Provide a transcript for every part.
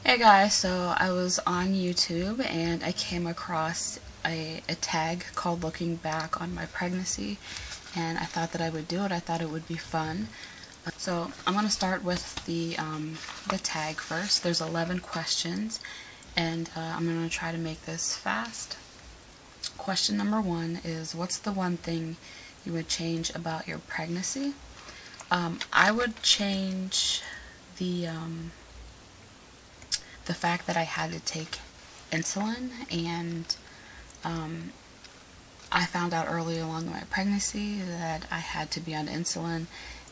Hey guys, so I was on YouTube and I came across a tag called Looking Back on My Pregnancy, and I thought that I would do it. I thought it would be fun. So I'm going to start with the tag first. There's 11 questions, and I'm going to try to make this fast. Question number 1 is, what's the one thing you would change about your pregnancy? I would change the fact that I had to take insulin, and I found out early along in my pregnancy that I had to be on insulin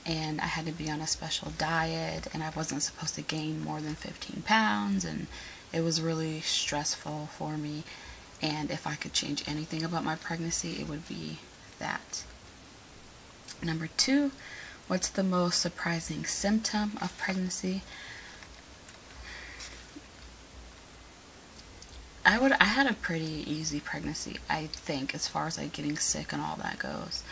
and I had to be on a special diet, and I wasn't supposed to gain more than 15 pounds, and it was really stressful for me. And if I could change anything about my pregnancy, it would be that. Number 2, what's the most surprising symptom of pregnancy? I had a pretty easy pregnancy, I think, as far as like getting sick and all that goes.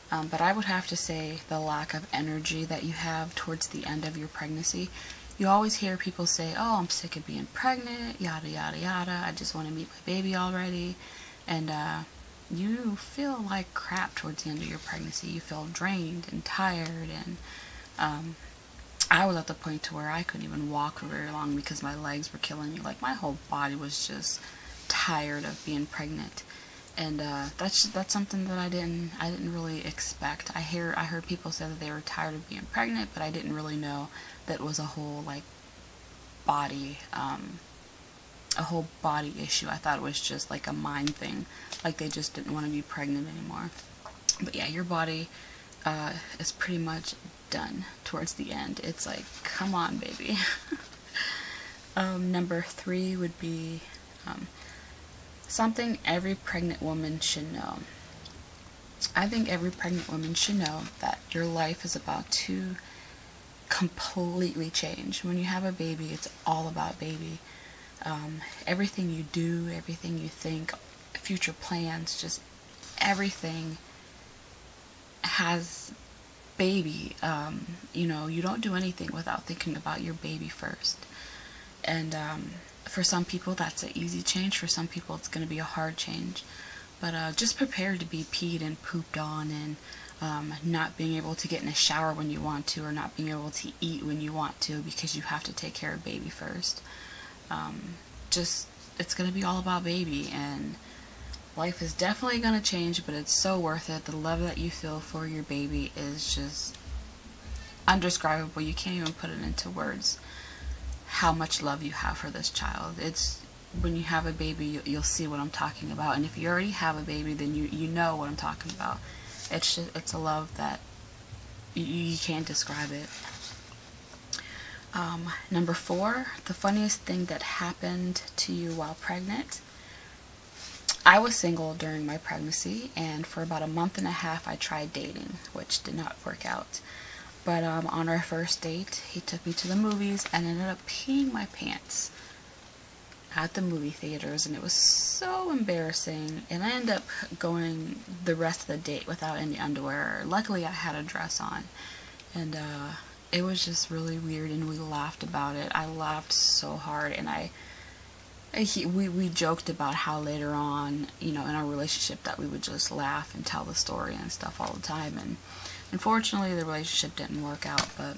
But I would have to say the lack of energy that you have towards the end of your pregnancy. You always hear people say, "Oh, I'm sick of being pregnant, yada yada yada. I just want to meet my baby already." And you feel like crap towards the end of your pregnancy. You feel drained and tired, and I was at the point to where I couldn't even walk for very long because my legs were killing me. Like, my whole body was just tired of being pregnant, and that's something that I didn't really expect. I heard people say that they were tired of being pregnant, but I didn't really know that it was a whole body issue. I thought it was just like a mind thing, like they just didn't want to be pregnant anymore. But yeah, your body is pretty much done towards the end. It's like, come on, baby. Number 3 would be something every pregnant woman should know. I think every pregnant woman should know that your life is about to completely change. When you have a baby, it's all about baby. Everything you do, everything you think, future plans, just everything has baby. You don't do anything without thinking about your baby first. And for some people that's an easy change. For some people it's going to be a hard change. But just prepare to be peed and pooped on, and not being able to get in a shower when you want to, or not being able to eat when you want to, because you have to take care of baby first. It's going to be all about baby, and life is definitely going to change, but it's so worth it. The love that you feel for your baby is just undescribable. You can't even put it into words how much love you have for this child. It's when you have a baby, you'll see what I'm talking about, and if you already have a baby, then you know what I'm talking about. It's a love that you can't describe it. Number 4, the funniest thing that happened to you while pregnant. I was single during my pregnancy, and for about a month and a half I tried dating, which did not work out. But on our first date, he took me to the movies and ended up peeing my pants at the movie theaters, and it was so embarrassing, and I ended up going the rest of the date without any underwear. Luckily I had a dress on, and it was just really weird, and we laughed about it. I laughed so hard, and we joked about how later on, in our relationship, that we would just laugh and tell the story and stuff all the time. And unfortunately, the relationship didn't work out, but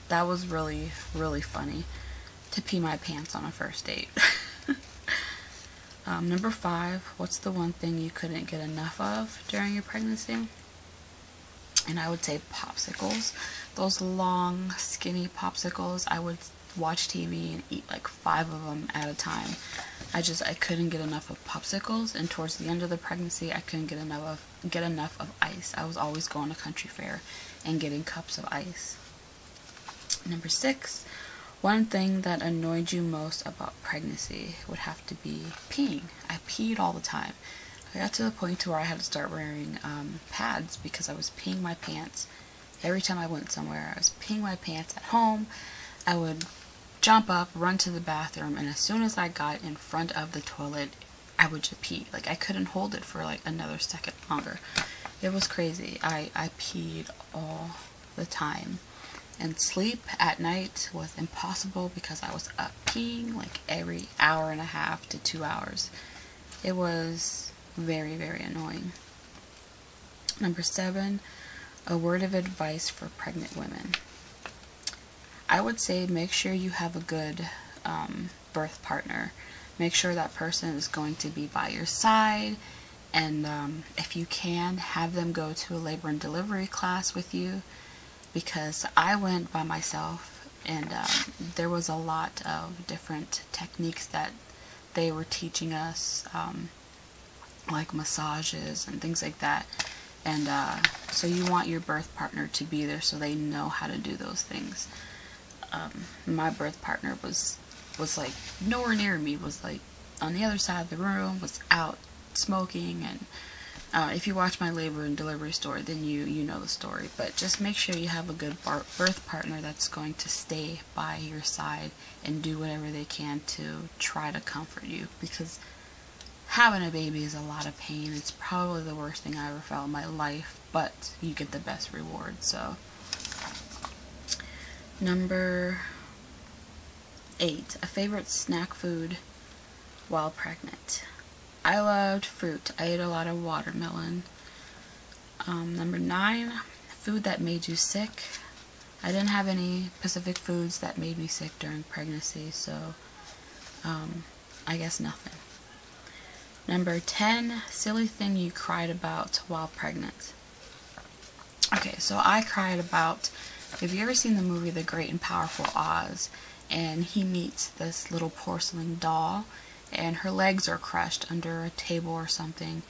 that was really, really funny to pee my pants on a first date. Number 5, what's the one thing you couldn't get enough of during your pregnancy? And I would say popsicles. Those long, skinny popsicles. I would watch TV and eat like 5 of them at a time. I couldn't get enough of popsicles, and towards the end of the pregnancy, I couldn't get enough of ice. I was always going to country fair and getting cups of ice. Number 6, one thing that annoyed you most about pregnancy would have to be peeing. I peed all the time. I got to the point where I had to start wearing pads because I was peeing my pants every time I went somewhere. I was peeing my pants at home. I would jump up, run to the bathroom, and as soon as I got in front of the toilet, I would just pee. Like, I couldn't hold it for like another second longer. It was crazy. I peed all the time. And sleep at night was impossible because I was up peeing like every hour and a half to 2 hours. It was very, very annoying. Number 7, a word of advice for pregnant women. I would say make sure you have a good birth partner. Make sure that person is going to be by your side, and if you can, have them go to a labor and delivery class with you, because I went by myself, and there was a lot of different techniques that they were teaching us, like massages and things like that. And so you want your birth partner to be there so they know how to do those things. My birth partner was like nowhere near me, was like on the other side of the room, was out smoking. And if you watch my labor and delivery story, then you know the story. But just make sure you have a good birth partner that's going to stay by your side and do whatever they can to try to comfort you, because having a baby is a lot of pain. It's probably the worst thing I ever felt in my life, but you get the best reward. So number 8, a favorite snack food while pregnant. I loved fruit. I ate a lot of watermelon. Number 9, food that made you sick. I didn't have any specific foods that made me sick during pregnancy, so I guess nothing. Number 10, silly thing you cried about while pregnant. Okay, so I cried about, have you ever seen the movie The Great and Powerful Oz? And he meets this little porcelain doll, and her legs are crushed under a table or something,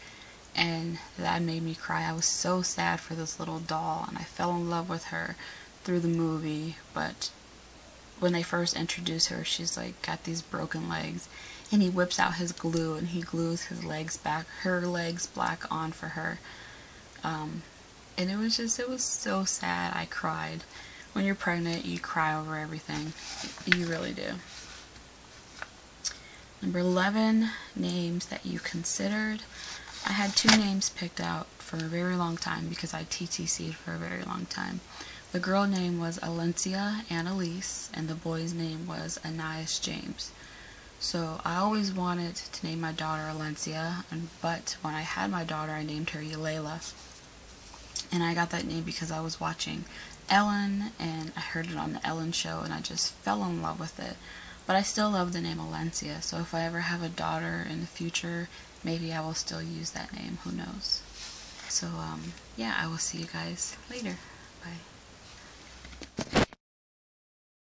and that made me cry. I was so sad for this little doll, and I fell in love with her through the movie. But when they first introduce her, she's like got these broken legs, and he whips out his glue and he glues his legs back, her legs back on for her. And it was so sad. I cried. When you're pregnant, you cry over everything. You really do. Number 11, names that you considered. I had 2 names picked out for a very long time because I TTC'd for a very long time. The girl name was Alencia Annalise, and the boy's name was Anais James. So I always wanted to name my daughter Alencia, but when I had my daughter, I named her Eulela. And I got that name because I was watching Ellen, and I heard it on the Ellen show, and I just fell in love with it. But I still love the name Alencia, so if I ever have a daughter in the future, maybe I will still use that name. Who knows? So, yeah, I will see you guys later. Bye.